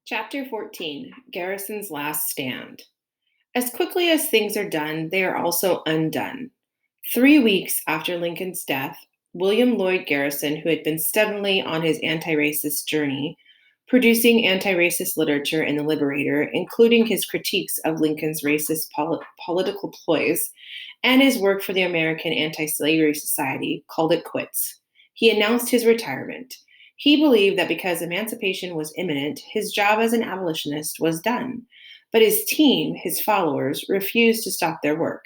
Chapter 14 Garrison's Last Stand. As quickly as things are done, they are also undone. 3 weeks after Lincoln's death, William Lloyd Garrison, who had been steadily on his anti racist journey, producing anti racist literature in The Liberator, including his critiques of Lincoln's racist political ploys, and his work for the American Anti Slavery Society, called it quits. He announced his retirement. He believed that because emancipation was imminent, his job as an abolitionist was done. But his team, his followers, refused to stop their work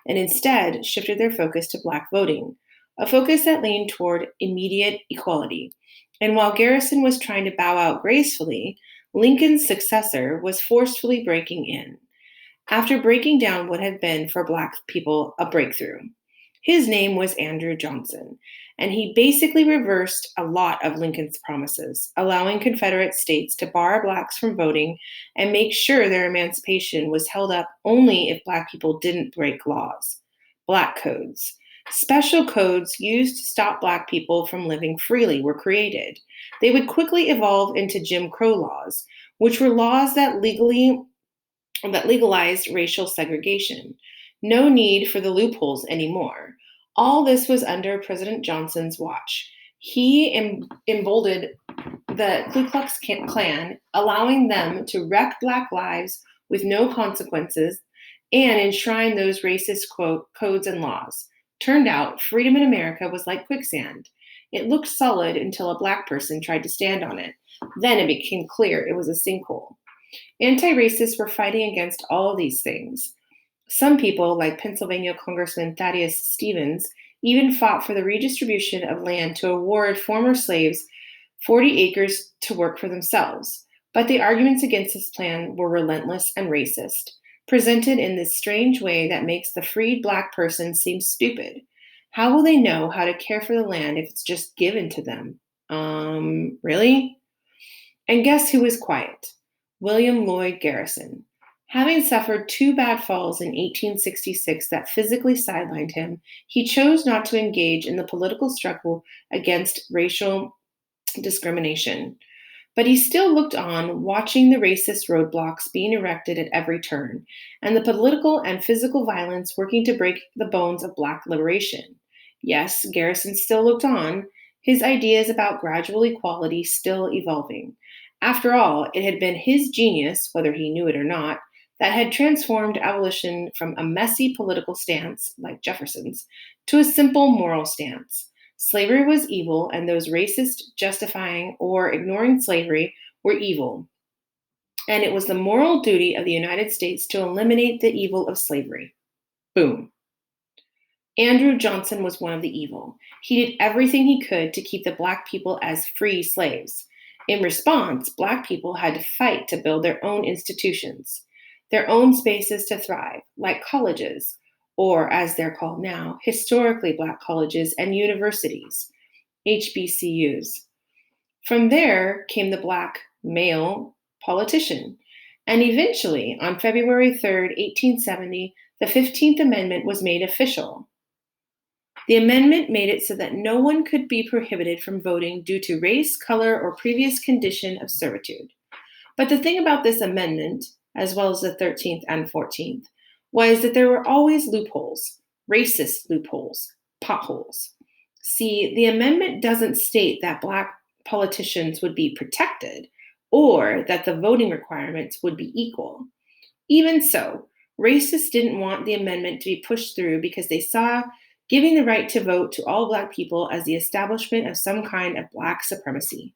and instead shifted their focus to Black voting, a focus that leaned toward immediate equality. And while Garrison was trying to bow out gracefully, Lincoln's successor was forcefully breaking in. After breaking down what had been for Black people a breakthrough, his name was Andrew Johnson, and he basically reversed a lot of Lincoln's promises, allowing Confederate states to bar Blacks from voting and make sure their emancipation was held up only if Black people didn't break laws. Black codes. Special codes used to stop Black people from living freely were created. They would quickly evolve into Jim Crow laws, which were laws that legalized racial segregation. No need for the loopholes anymore. All this was under President Johnson's watch. He emboldened the Ku Klux Klan, allowing them to wreck Black lives with no consequences and enshrine those racist codes and laws. Turned out, freedom in America was like quicksand. It looked solid until a Black person tried to stand on it. Then it became clear it was a sinkhole. Anti-racists were fighting against all of these things. Some people, like Pennsylvania Congressman Thaddeus Stevens, even fought for the redistribution of land to award former slaves 40 acres to work for themselves. But the arguments against this plan were relentless and racist, presented in this strange way that makes the freed Black person seem stupid. How will they know how to care for the land if it's just given to them? Really? And guess who was quiet? William Lloyd Garrison. Having suffered 2 bad falls in 1866 that physically sidelined him, he chose not to engage in the political struggle against racial discrimination. But he still looked on, watching the racist roadblocks being erected at every turn, and the political and physical violence working to break the bones of Black liberation. Yes, Garrison still looked on, his ideas about gradual equality still evolving. After all, it had been his genius, whether he knew it or not, that had transformed abolition from a messy political stance, like Jefferson's, to a simple moral stance. Slavery was evil, and those racist justifying or ignoring slavery were evil. And it was the moral duty of the United States to eliminate the evil of slavery. Boom. Andrew Johnson was one of the evil. He did everything he could to keep the Black people as free slaves. In response, Black people had to fight to build their own institutions, their own spaces to thrive, like colleges, or as they're called now, historically Black colleges and universities, HBCUs. From there came the Black male politician. And eventually, on February 3rd, 1870, the 15th Amendment was made official. The amendment made it so that no one could be prohibited from voting due to race, color, or previous condition of servitude. But the thing about this amendment, as well as the 13th and 14th, was that there were always loopholes, racist loopholes, potholes. See, the amendment doesn't state that Black politicians would be protected or that the voting requirements would be equal. Even so, racists didn't want the amendment to be pushed through because they saw giving the right to vote to all Black people as the establishment of some kind of Black supremacy.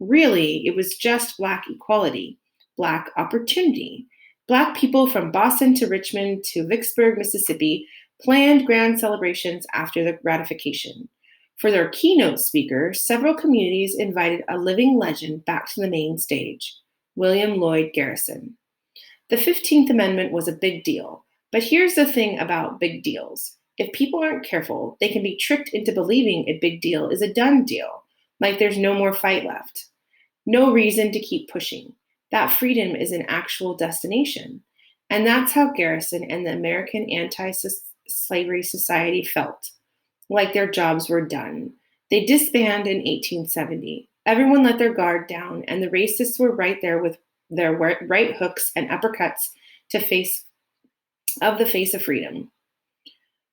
Really, it was just Black equality, Black opportunity. Black people from Boston to Richmond to Vicksburg, Mississippi, planned grand celebrations after the ratification. For their keynote speaker, several communities invited a living legend back to the main stage, William Lloyd Garrison. The 15th Amendment was a big deal, but here's the thing about big deals. If people aren't careful, they can be tricked into believing a big deal is a done deal, like there's no more fight left. No reason to keep pushing. That freedom is an actual destination. And that's how Garrison and the American Anti-Slavery Society felt, like their jobs were done. They disbanded in 1870. Everyone let their guard down, and the racists were right there with their right hooks and uppercuts to the face of freedom.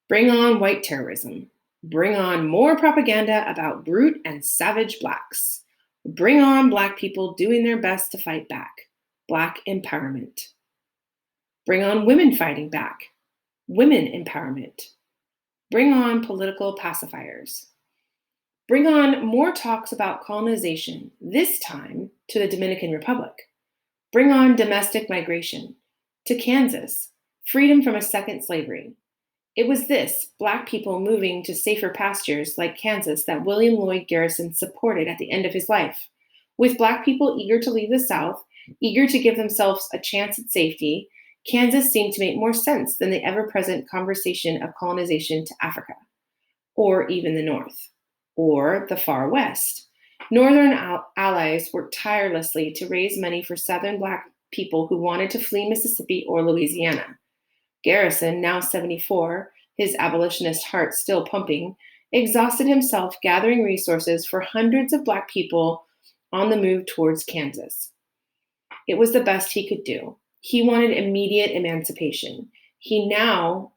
Bring on white terrorism. Bring on more propaganda about brute and savage blacks. Bring on Black people doing their best to fight back. Black empowerment. Bring on women fighting back. Women empowerment. Bring on political pacifiers. Bring on more talks about colonization, this time to the Dominican Republic. Bring on domestic migration to Kansas, freedom from a second slavery. It was this, Black people moving to safer pastures like Kansas, that William Lloyd Garrison supported at the end of his life. With Black people eager to leave the South, eager to give themselves a chance at safety, Kansas seemed to make more sense than the ever-present conversation of colonization to Africa, or even the North, or the far West. Northern allies worked tirelessly to raise money for Southern Black people who wanted to flee Mississippi or Louisiana. Garrison, now 74, his abolitionist heart still pumping, exhausted himself gathering resources for hundreds of Black people on the move towards Kansas. It was the best he could do. He wanted immediate emancipation. He now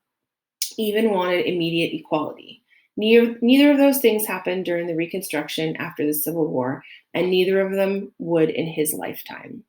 even wanted immediate equality. Neither of those things happened during the Reconstruction after the Civil War, and neither of them would in his lifetime.